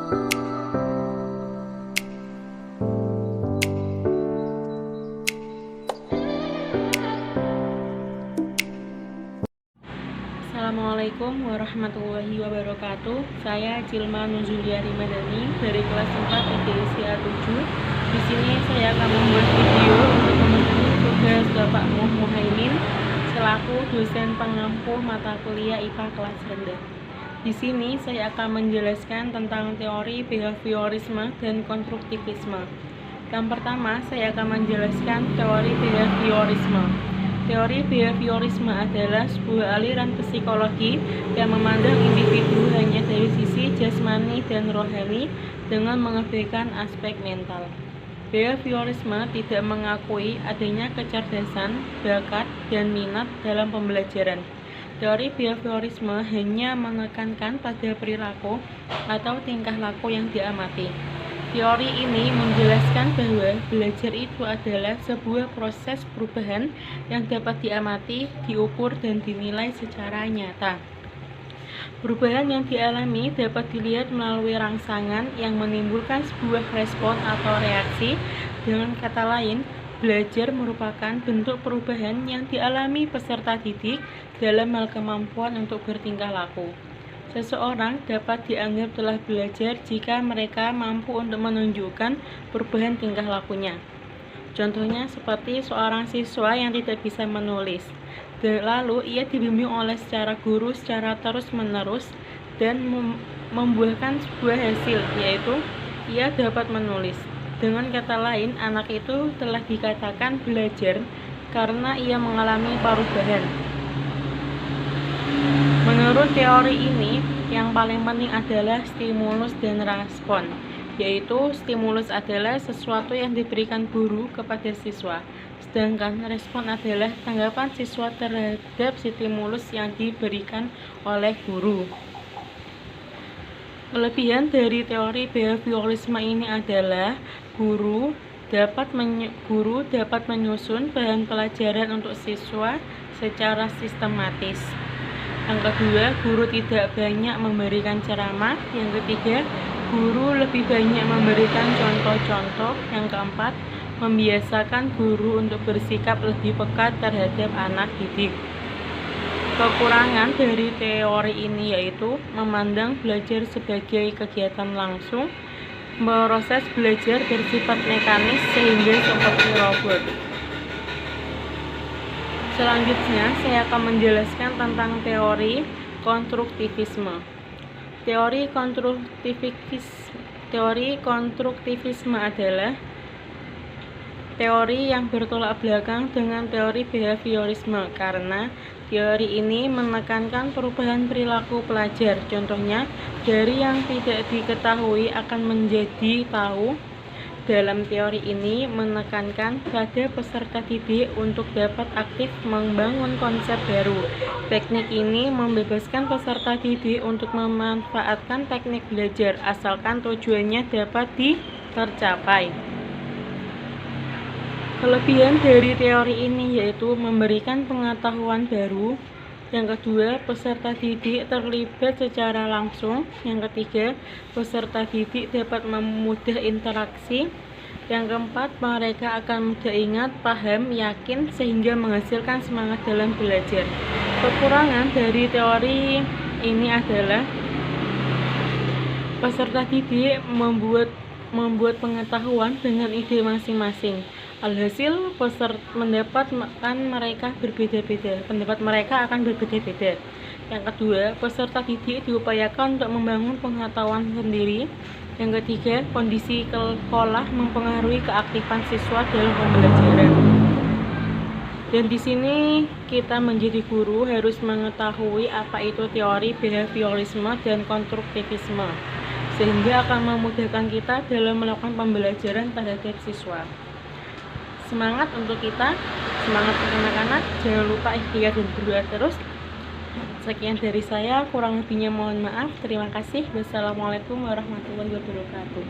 Assalamualaikum warahmatullahi wabarakatuh. Saya Cilma Nuzuliari Madani dari kelas 4 IDISA 7. Di sini saya akan membuat video untuk memenuhi tugas Bapak Muhaimin selaku dosen pengampu mata kuliah IPA kelas rendah. Di sini saya akan menjelaskan tentang teori behaviorisme dan konstruktivisme. Yang pertama, saya akan menjelaskan teori behaviorisme. Teori behaviorisme adalah sebuah aliran psikologi yang memandang individu hanya dari sisi jasmani dan rohani dengan mengabaikan aspek mental. Behaviorisme tidak mengakui adanya kecerdasan, bakat, dan minat dalam pembelajaran. Teori behaviorisme hanya menekankan pada perilaku atau tingkah laku yang diamati. Teori ini menjelaskan bahwa belajar itu adalah sebuah proses perubahan yang dapat diamati, diukur, dan dinilai secara nyata. Perubahan yang dialami dapat dilihat melalui rangsangan yang menimbulkan sebuah respon atau reaksi. Dengan kata lain, belajar merupakan bentuk perubahan yang dialami peserta didik dalam hal kemampuan untuk bertingkah laku. Seseorang dapat dianggap telah belajar jika mereka mampu untuk menunjukkan perubahan tingkah lakunya. Contohnya seperti seorang siswa yang tidak bisa menulis, lalu ia dibimbing oleh guru secara terus-menerus dan membuahkan sebuah hasil, yaitu ia dapat menulis. Dengan kata lain, anak itu telah dikatakan belajar karena ia mengalami perubahan. Menurut teori ini, yang paling penting adalah stimulus dan respon, yaitu stimulus adalah sesuatu yang diberikan guru kepada siswa, sedangkan respon adalah tanggapan siswa terhadap stimulus yang diberikan oleh guru. Kelebihan dari teori behaviorisme ini adalah guru dapat menyusun bahan pelajaran untuk siswa secara sistematis. Yang kedua, guru tidak banyak memberikan ceramah. Yang ketiga, guru lebih banyak memberikan contoh-contoh. Yang keempat, membiasakan guru untuk bersikap lebih peka terhadap anak didik. Kekurangan dari teori ini yaitu memandang belajar sebagai kegiatan langsung, proses belajar bersifat mekanis sehingga seperti robot. Selanjutnya, saya akan menjelaskan tentang teori konstruktivisme. Teori konstruktivisme adalah teori yang bertolak belakang dengan teori behaviorisme karena teori ini menekankan perubahan perilaku pelajar. Contohnya, dari yang tidak diketahui akan menjadi tahu. Dalam teori ini menekankan pada peserta didik untuk dapat aktif membangun konsep baru. Teknik ini membebaskan peserta didik untuk memanfaatkan teknik belajar asalkan tujuannya dapat tercapai. Kelebihan dari teori ini yaitu memberikan pengetahuan baru. Yang kedua, peserta didik terlibat secara langsung. Yang ketiga, peserta didik dapat memudah interaksi. Yang keempat, mereka akan mudah ingat, paham, yakin, sehingga menghasilkan semangat dalam belajar. Kekurangan dari teori ini adalah peserta didik membuat pengetahuan dengan ide masing-masing. Alhasil pendapat mereka akan berbeda-beda. Yang kedua, peserta didik diupayakan untuk membangun pengetahuan sendiri. Yang ketiga, kondisi sekolah mempengaruhi keaktifan siswa dalam pembelajaran. Dan di sini kita menjadi guru harus mengetahui apa itu teori behaviorisme dan konstruktivisme, sehingga akan memudahkan kita dalam melakukan pembelajaran terhadap siswa. Semangat untuk kita, semangat untuk anak-anak, jangan lupa ikhtiar dan berdoa terus. Sekian dari saya, kurang lebihnya mohon maaf. Terima kasih. Wassalamualaikum warahmatullahi wabarakatuh.